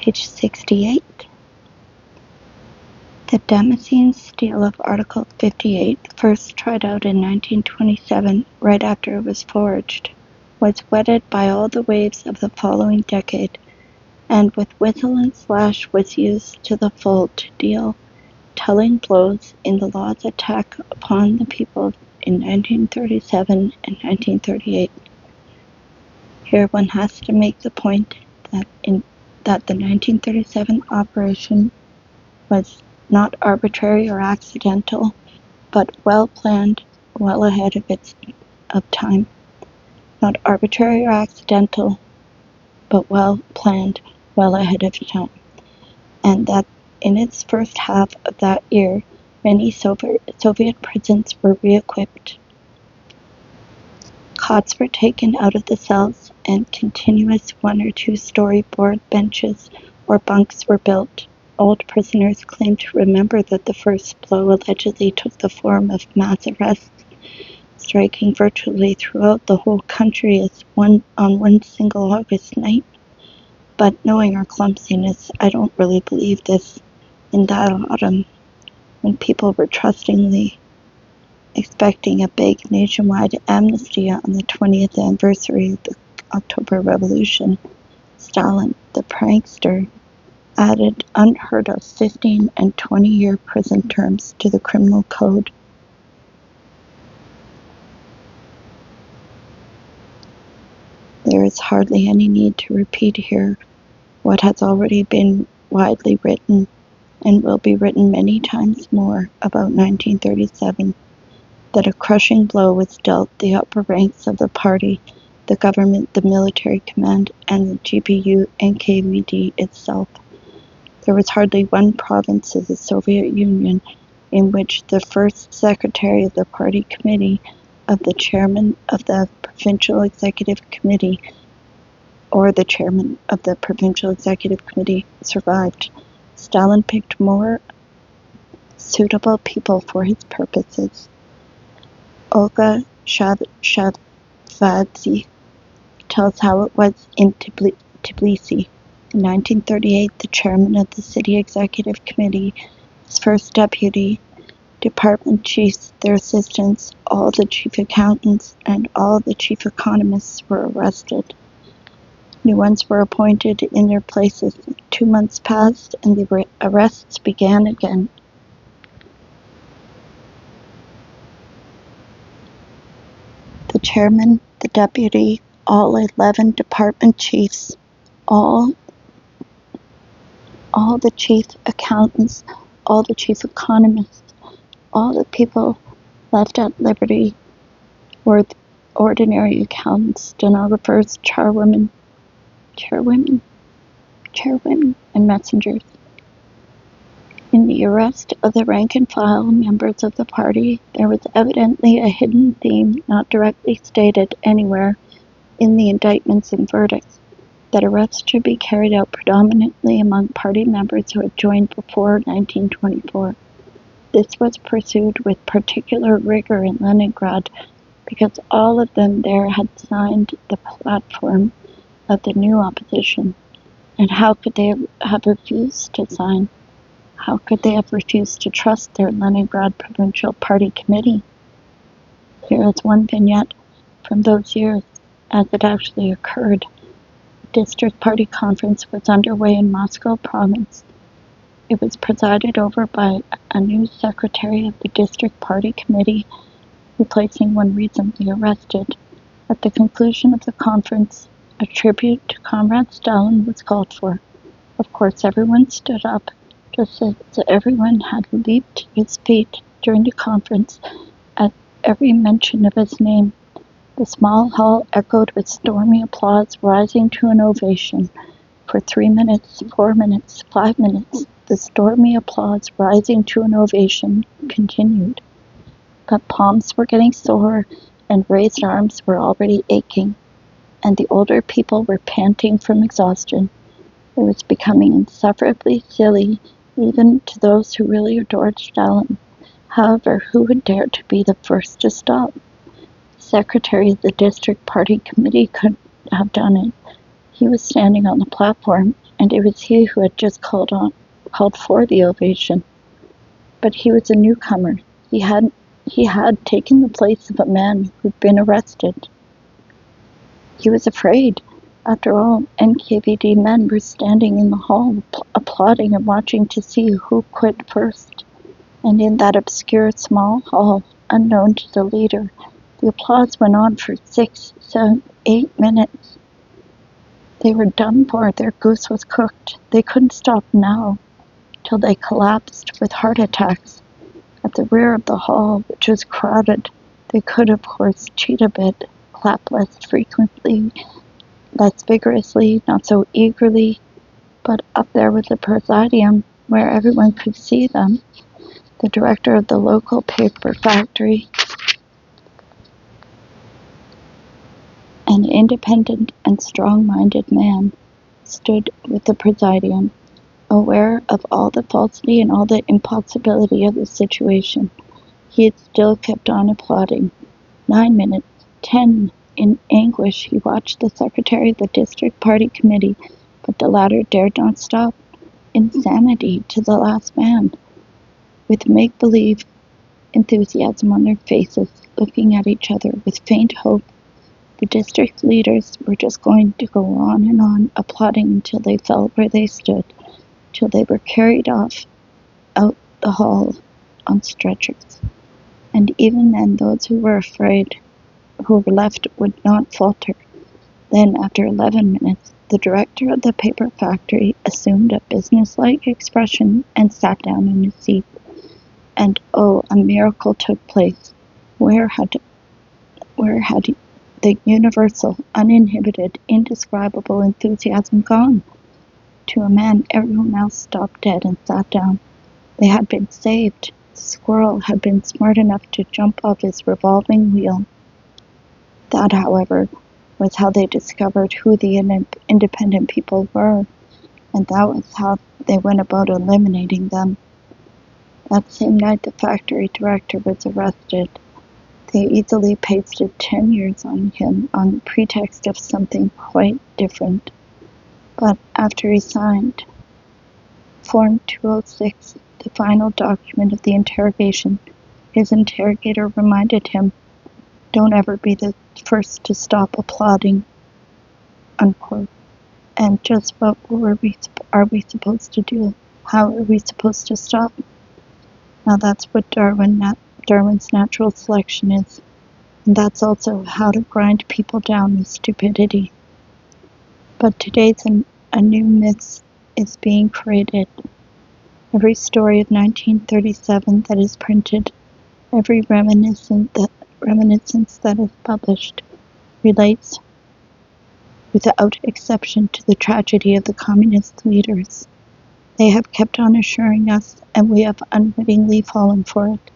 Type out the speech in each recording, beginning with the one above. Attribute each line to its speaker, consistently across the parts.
Speaker 1: Page 68. The Damascene stele of Article 58, first tried out in 1927, right after it was forged, was wetted by all the waves of the following decade, and with whistle and slash was used to the full to deal telling blows in the law's attack upon the people in 1937 and 1938. Here one has to make the point that the 1937 operation was not arbitrary or accidental, but well planned, well ahead of time. Not arbitrary or accidental, but well planned, well ahead of time. And that in its first half of that year, many Soviet prisons were re-equipped. Cots were taken out of the cells, and continuous 1- or 2-story board benches or bunks were built. Old prisoners claimed to remember that the first blow allegedly took the form of mass arrests, striking virtually throughout the whole country on one single August night. But knowing our clumsiness, I don't really believe this. In that autumn, when people were trustingly expecting a big nationwide amnesty on the 20th anniversary of the October Revolution, Stalin, the prankster, added unheard of 15- and 20-year prison terms to the criminal code. There is hardly any need to repeat here what has already been widely written and will be written many times more about 1937, that a crushing blow was dealt the upper ranks of the party, the government, the military command, and the GPU and KVD itself. There was hardly one province of the Soviet Union in which the first secretary of the party committee, of the chairman of the provincial executive committee, or the chairman of the provincial executive committee survived. Stalin picked more suitable people for his purposes. Olga Shavadze tells how it was in Tbilisi. In 1938, the chairman of the city executive committee, his first deputy, department chiefs, their assistants, all the chief accountants, and all the chief economists were arrested. New ones were appointed in their places. 2 months passed, and the arrests began again. The chairman, the deputy, all 11 department chiefs, all the chief accountants, all the chief economists, all the people left at liberty were ordinary accountants, stenographers, chairwomen, and messengers. In the arrest of the rank-and-file members of the party, there was evidently a hidden theme not directly stated anywhere in the indictments and verdicts, that arrests should be carried out predominantly among party members who had joined before 1924. This was pursued with particular rigor in Leningrad because all of them there had signed the platform of the new opposition. And how could they have refused to sign? How could they have refused to trust their Leningrad Provincial Party Committee? Here is one vignette from those years as it actually occurred. The district party conference was underway in Moscow province. It was presided over by a new secretary of the district party committee, replacing one recently arrested. At the conclusion of the conference, a tribute to Comrade Stalin was called for. Of course, everyone stood up, just as everyone had leaped to his feet during the conference at every mention of his name. The small hall echoed with stormy applause, rising to an ovation. For 3 minutes, 4 minutes, 5 minutes, the stormy applause rising to an ovation continued. But palms were getting sore, and raised arms were already aching, and the older people were panting from exhaustion. It was becoming insufferably silly, even to those who really adored Stalin. However, who would dare to be the first to stop? The secretary of the district party committee could have done it. He was standing on the platform, and it was he who had just called for the ovation. But he was a newcomer. He had taken the place of a man who'd been arrested. He was afraid. After all, NKVD men were standing in the hall, applauding and watching to see who quit first. And in that obscure small hall, unknown to the leader, the applause went on for 6, 7, 8 minutes. They were done for. Their goose was cooked. They couldn't stop now, till they collapsed with heart attacks. At the rear of the hall, which was crowded, they could, of course, cheat a bit, clap less frequently, less vigorously, not so eagerly, but up there with the presidium, where everyone could see them, the director of the local paper factory, an independent and strong-minded man, stood with the presidium, aware of all the falsity and all the impossibility of the situation. He had still kept on applauding. 9 minutes, 10. In anguish, he watched the secretary of the district party committee, but the latter dared not stop. Insanity to the last man. With make-believe enthusiasm on their faces, looking at each other with faint hope, the district leaders were just going to go on and on, applauding until they fell where they stood, till they were carried off out the hall on stretchers. And even then, those who were afraid, who were left, would not falter. Then, after 11 minutes, the director of the paper factory assumed a businesslike expression and sat down in his seat. And oh, a miracle took place. Where had the universal, uninhibited, indescribable enthusiasm gone? To a man, everyone else stopped dead and sat down. They had been saved. The squirrel had been smart enough to jump off his revolving wheel. That, however, was how they discovered who the independent people were, and that was how they went about eliminating them. That same night, the factory director was arrested. They easily pasted 10 years on him on the pretext of something quite different. But after he signed Form 206, the final document of the interrogation, his interrogator reminded him, "Don't ever be the first to stop applauding," unquote. And just what are we supposed to do? How are we supposed to stop? Now that's what Darwin's natural selection is, and that's also how to grind people down with stupidity. But today's a new myth is being created. Every story of 1937 that is printed, every reminiscence that is published, relates without exception to the tragedy of the communist leaders. They have kept on assuring us, and we have unwittingly fallen for it,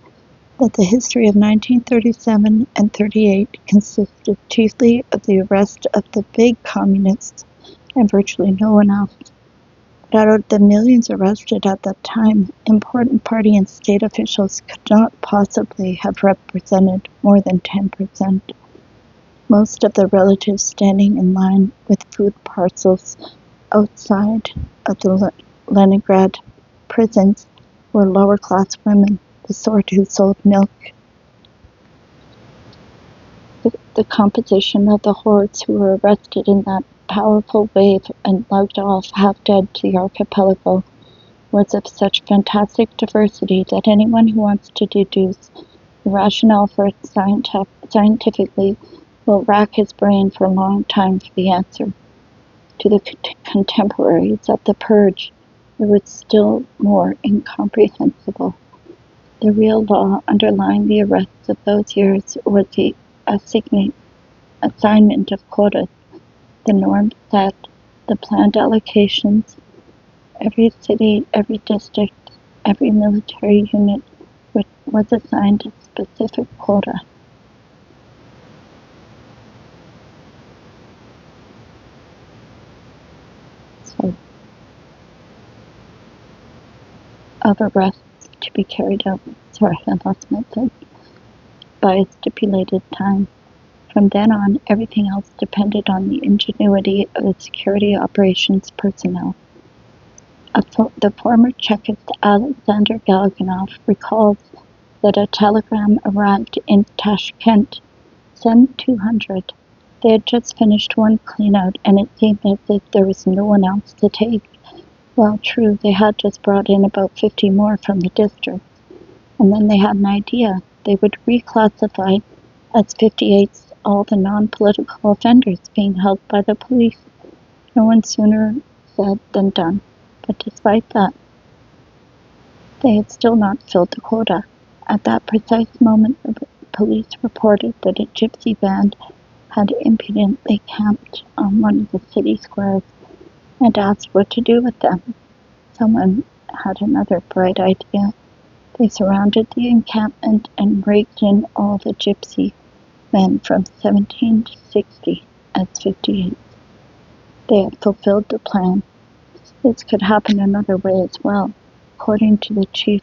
Speaker 1: that the history of 1937 and 38 consisted chiefly of the arrest of the big communists and virtually no one else. But out of the millions arrested at that time, important party and state officials could not possibly have represented more than 10%. Most of the relatives standing in line with food parcels outside of the Leningrad prisons were lower-class women, the sort who sold milk. The composition of the hordes who were arrested in that powerful wave and lugged off half-dead to the archipelago was of such fantastic diversity that anyone who wants to deduce the rationale for it scientifically will rack his brain for a long time for the answer. To the contemporaries of the purge, it was still more incomprehensible. The real law underlying the arrests of those years was the assignment of quotas, the norms set, the planned allocations. Every city, every district, every military unit was assigned a specific quota. So, of arrests to be carried out, I lost my place, by a stipulated time. From then on, everything else depended on the ingenuity of the security operations personnel. The former Czechist Alexander Galganov recalls that a telegram arrived in Tashkent, Ch.2. They had just finished one clean-out, and it seemed as if there was no one else to take. Well, true, they had just brought in about 50 more from the district, and then they had an idea. They would reclassify as 58s all the non-political offenders being held by the police. No one sooner said than done. But despite that, they had still not filled the quota. At that precise moment, the police reported that a gypsy band had impudently camped on one of the city squares and asked what to do with them. Someone had another bright idea. They surrounded the encampment and raked in all the gypsy men from 1760 as 58. They had fulfilled the plan. This could happen another way as well. According to the chief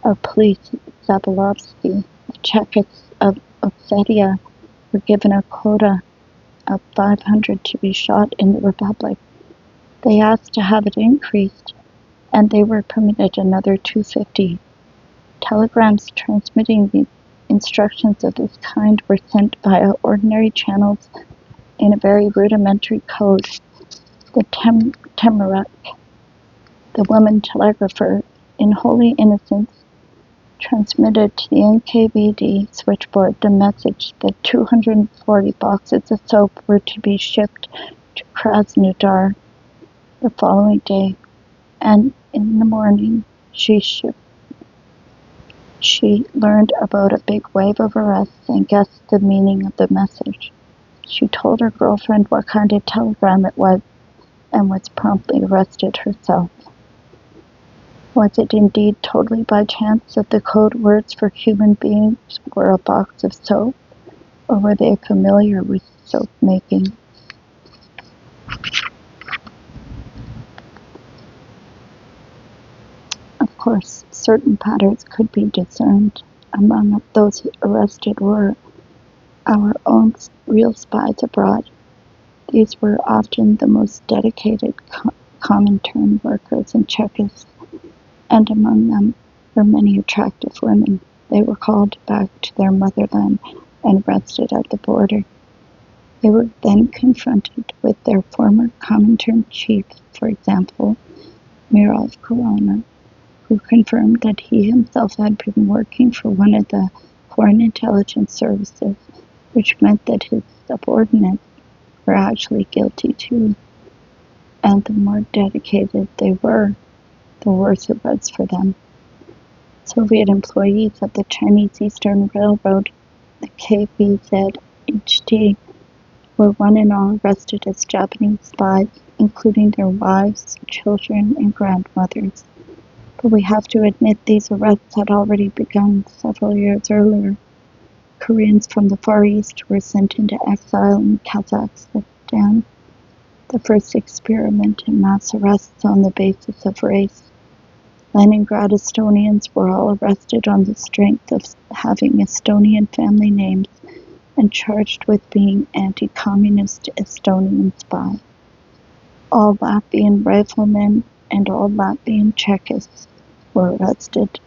Speaker 1: of police, Zabalovsky, the Czechs of Ossetia were given a quota of 500 to be shot in the Republic. They asked to have it increased, and they were permitted another 250. Telegrams transmitting the instructions of this kind were sent via ordinary channels in a very rudimentary code. The Temerek, the woman telegrapher, in holy innocence, transmitted to the NKVD switchboard the message that 240 boxes of soap were to be shipped to Krasnodar the following day, and in the morning she learned about a big wave of arrests and guessed the meaning of the message. She told her girlfriend what kind of telegram it was and was promptly arrested herself. Was it indeed totally by chance that the code words for human beings were a box of soap, or were they familiar with soap making? Of course, certain patterns could be discerned. Among those arrested were our own real spies abroad. These were often the most dedicated Comintern workers in Czechia, and among them were many attractive women. They were called back to their motherland and arrested at the border. They were then confronted with their former Comintern chief, for example, Mirov Korona, who confirmed that he himself had been working for one of the foreign intelligence services, which meant that his subordinates were actually guilty too. And the more dedicated they were, the worse it was for them. Soviet employees of the Chinese Eastern Railroad, the KVZHT, were one and all arrested as Japanese spies, including their wives, children, and grandmothers. But we have to admit these arrests had already begun several years earlier. Koreans from the Far East were sent into exile in Kazakhstan, the first experiment in mass arrests on the basis of race. Leningrad Estonians were all arrested on the strength of having Estonian family names and charged with being anti-communist Estonian spies. All Latvian riflemen and all Latvian Czechists were arrested.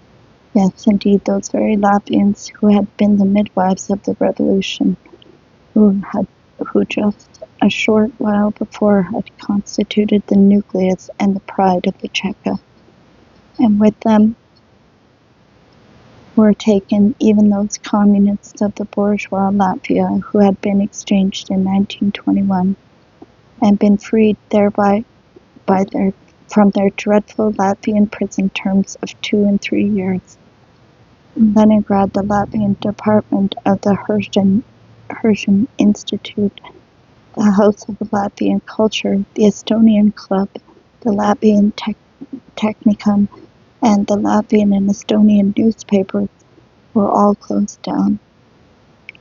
Speaker 1: Yes, indeed, those very Latvians who had been the midwives of the revolution, who just a short while before had constituted the nucleus and the pride of the Czechia. And with them were taken even those communists of the bourgeois Latvia who had been exchanged in 1921 and been freed thereby from their dreadful Latvian prison terms of 2 and 3 years. In Leningrad, the Latvian department of the Herzen Institute, the House of Latvian Culture, the Estonian Club, the Latvian Technicum, and the Latvian and Estonian newspapers were all closed down.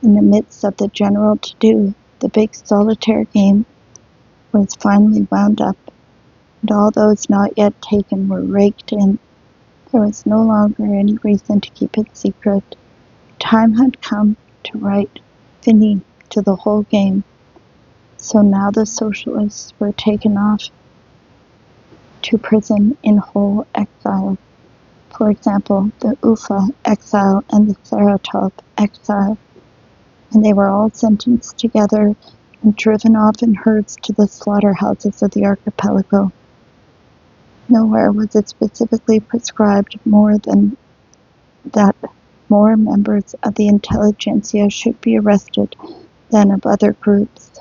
Speaker 1: In the midst of the general to-do, the big solitaire game was finally wound up, and all those not yet taken were raked in. There was no longer any reason to keep it secret. Time had come to write fini to the whole game. So now the socialists were taken off to prison in whole exile. For example, the Ufa exile and the Saratov exile, and they were all sentenced together and driven off in herds to the slaughterhouses of the archipelago. Nowhere was it specifically prescribed more than that more members of the intelligentsia should be arrested than of other groups.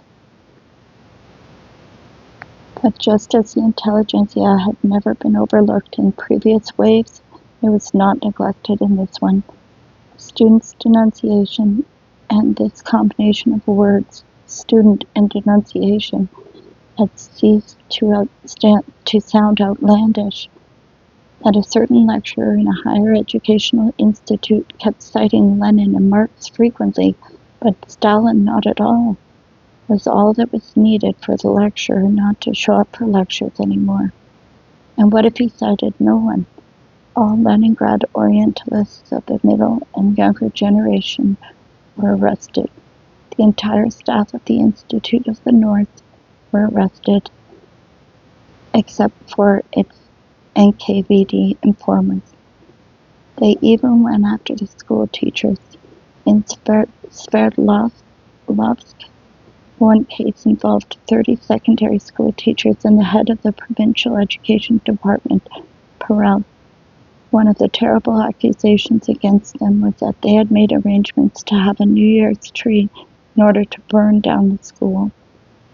Speaker 1: But just as the intelligentsia had never been overlooked in previous waves, it was not neglected in this one. Students' denunciation, and this combination of words, student and denunciation, had ceased to sound outlandish. That a certain lecturer in a higher educational institute kept citing Lenin and Marx frequently, but Stalin not at all, was all that was needed for the lecturer not to show up for lectures anymore. And what if he cited no one? All Leningrad Orientalists of the middle and younger generation were arrested. The entire staff of the Institute of the North were arrested, except for its NKVD informers. They even went after the school teachers. In Sverdlovsk, one case involved 30 secondary school teachers and the head of the provincial education department, Perel. One of the terrible accusations against them was that they had made arrangements to have a New Year's tree in order to burn down the school,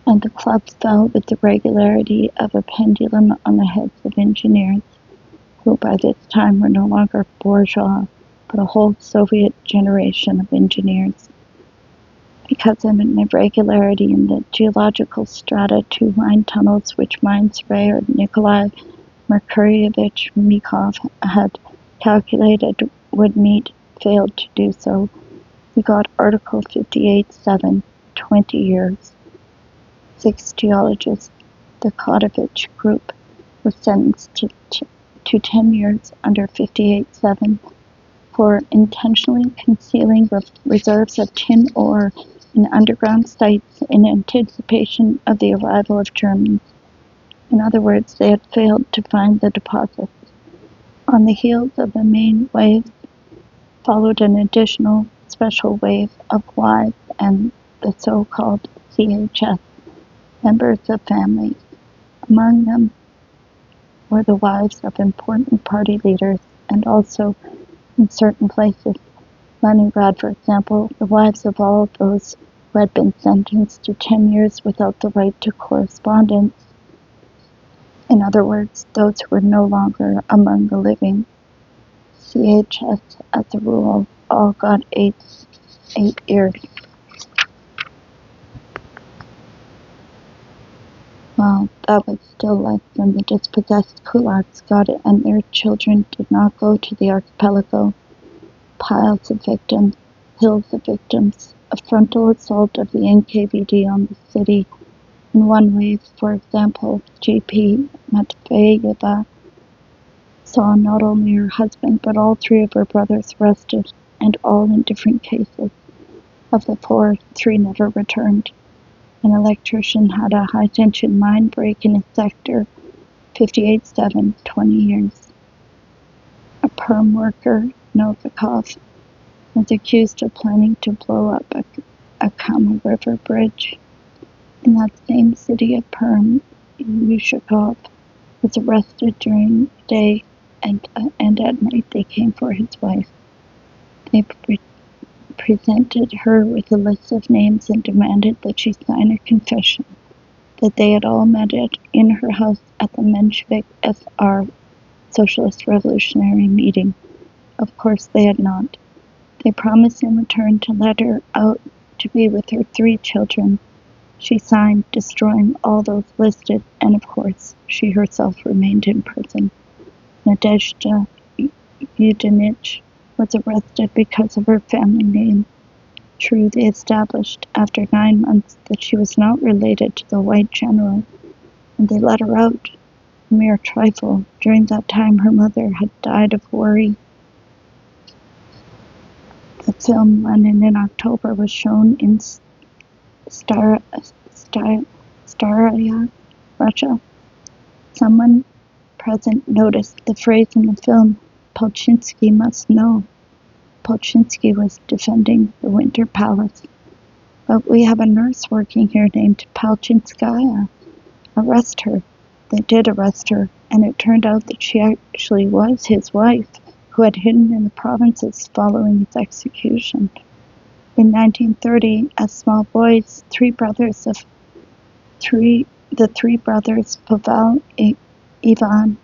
Speaker 1: and the club fell with the regularity of a pendulum on the heads of engineers, who by this time were no longer bourgeois, but a whole Soviet generation of engineers. Because of an irregularity in the geological strata, 2 mine tunnels which mine surveyor Nikolai Merkuryevich Mikov had calculated would meet failed to do so. He got Article 58.7, 20 years. 6 geologists, the Kodovich group, were sentenced to 10 years under 58.7 for intentionally concealing reserves of tin ore in underground sites in anticipation of the arrival of Germans. In other words, they had failed to find the deposits. On the heels of the main wave followed an additional special wave of wives and the so-called CHS, members of families. Among them were the wives of important party leaders, and also, in certain places, Leningrad, for example, the wives of all of those who had been sentenced to 10 years without the right to correspondence. In other words, those who were no longer among the living. CHS, as a rule, all got 8 years. Well, that was still less than the dispossessed kulaks got it, and their children did not go to the archipelago. Piles of victims, hills of victims, a frontal assault of the NKVD on the city. In one wave, for example, GP Matveyeva saw not only her husband but all 3 of her brothers arrested, and all in different cases. Of the 4, 3 never returned. An electrician had a high-tension mine break in his sector, 58.7, 20 years. A perm worker, Novikov, was accused of planning to blow up a Kama River bridge. In that same city of Perm, Yushakov was arrested during the day, and at night they came for his wife. They presented her with a list of names and demanded that she sign a confession that they had all met in her house at the Menshevik SR Socialist Revolutionary meeting. Of course they had not. They promised in return to let her out to be with her 3 children. She signed, destroying all those listed, and of course, she herself remained in prison. Nadezhda Yudenich was arrested because of her family name. True, they established after 9 months that she was not related to the white general, and they let her out. A mere trifle. During that time, her mother had died of worry. The film Lenin in October was shown in Staraya, Russia. Someone present noticed the phrase in the film, "Polchinski must know." Polchinski was defending the Winter Palace. "But we have a nurse working here named Polchinskaya. Arrest her." They did arrest her, and it turned out that she actually was his wife, who had hidden in the provinces following his execution. In 1930, as small boys, the three brothers Pavel, Ivan,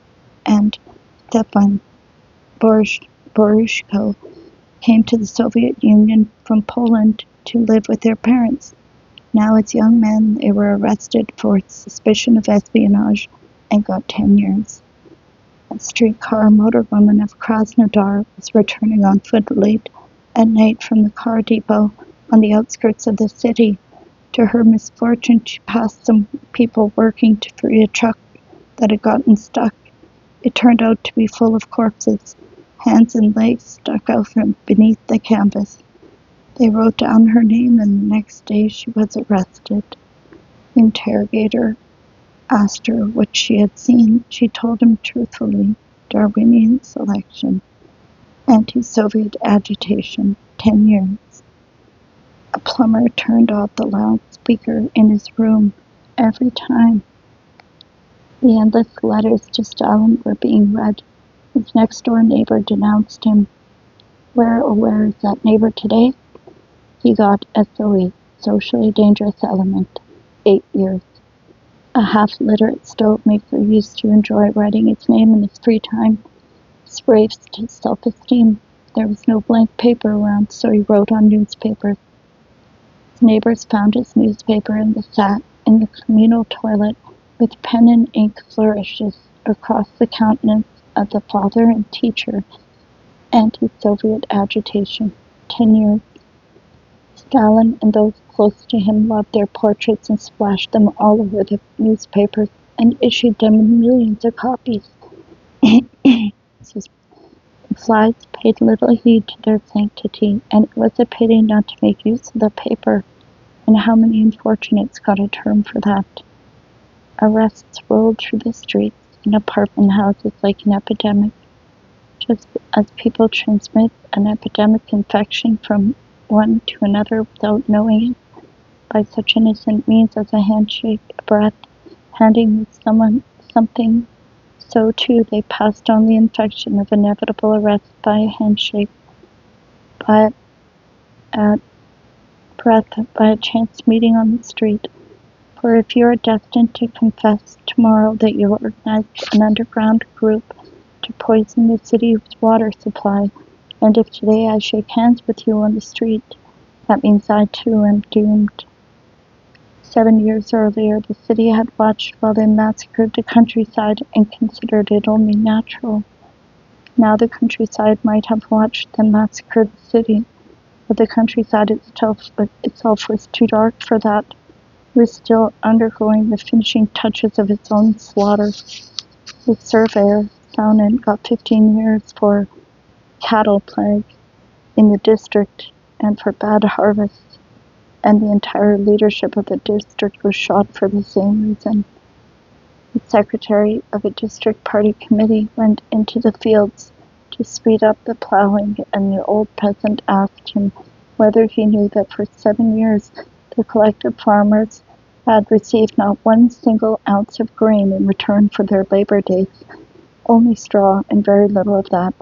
Speaker 1: and Stefan Borushko came to the Soviet Union from Poland to live with their parents. Now, as young men, they were arrested for suspicion of espionage and got 10 years. A streetcar motorwoman of Krasnodar was returning on foot late at night from the car depot on the outskirts of the city. To her misfortune, she passed some people working to free a truck that had gotten stuck. It turned out to be full of corpses. Hands and legs stuck out from beneath the canvas. They wrote down her name, and the next day she was arrested. The interrogator asked her what she had seen. She told him truthfully: Darwinian selection, anti-Soviet agitation, 10 years. A plumber turned off the loudspeaker in his room every time the endless letters to Stalin were being read. His next-door neighbor denounced him. Where is that neighbor today? He got SOE, socially dangerous element, 8 years. A half-literate stove maker used to enjoy writing his name in his free time. This raised his self-esteem. There was no blank paper around, so he wrote on newspapers. His neighbors found his newspaper in the communal toilet with pen and ink flourishes across the countenance of the father and teacher. Anti-Soviet agitation, 10 years. Stalin and those close to him loved their portraits and splashed them all over the newspapers and issued them in millions of copies. The flies paid little heed to their sanctity, and it was a pity not to make use of the paper. And how many unfortunates got a term for that? Arrests rolled through the streets and apartment houses like an epidemic. Just as people transmit an epidemic infection from one to another without knowing it, by such innocent means as a handshake, a breath, handing someone something, so too they passed on the infection of inevitable arrest by a handshake, by a breath, by a chance meeting on the street. For if you are destined to confess tomorrow that you organized an underground group to poison the city's water supply, and if today I shake hands with you on the street, that means I too am doomed. 7 years earlier, the city had watched while they massacred the countryside and considered it only natural. Now the countryside might have watched them massacre the city, but the countryside itself was too dark for that. It was still undergoing the finishing touches of its own slaughter. The surveyor, Saunin, got 15 years for cattle plague in the district and for bad harvests, and the entire leadership of the district was shot for the same reason. The secretary of a district party committee went into the fields to speed up the plowing, and the old peasant asked him whether he knew that for 7 years the collective farmers had received not one single ounce of grain in return for their labor days, only straw and very little of that.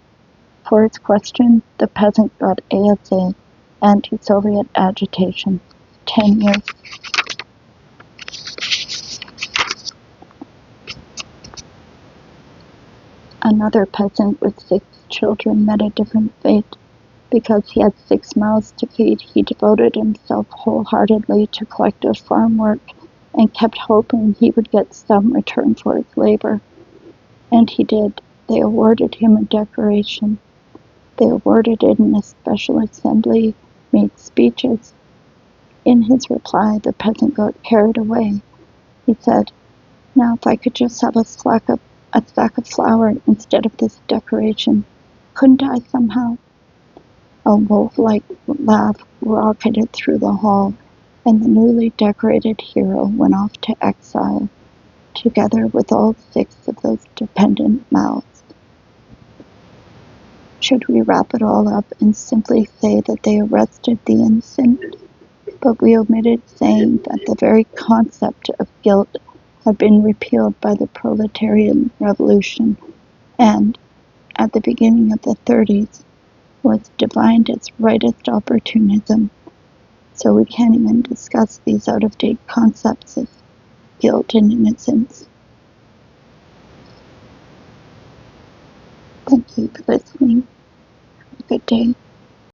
Speaker 1: For his question, the peasant got ASA, anti-Soviet agitation, 10 years. Another peasant with 6 children met a different fate. Because he had 6 mouths to feed, he devoted himself wholeheartedly to collective farm work and kept hoping he would get some return for his labor. And he did. They awarded him a decoration. They awarded it in a special assembly, made speeches. In his reply, the peasant got carried away. He said, "Now if I could just have a sack of flour instead of this decoration, couldn't I somehow?" A wolf-like laugh rocketed through the hall, and the newly decorated hero went off to exile, together with all 6 of those dependent mouths. Should we wrap it all up and simply say that they arrested the innocent? But we omitted saying that the very concept of guilt had been repealed by the proletarian revolution and, at the beginning of the 30s, was defined as rightist opportunism. So we can't even discuss these out-of-date concepts of guilt and innocence. Thank you for listening. Have a good day.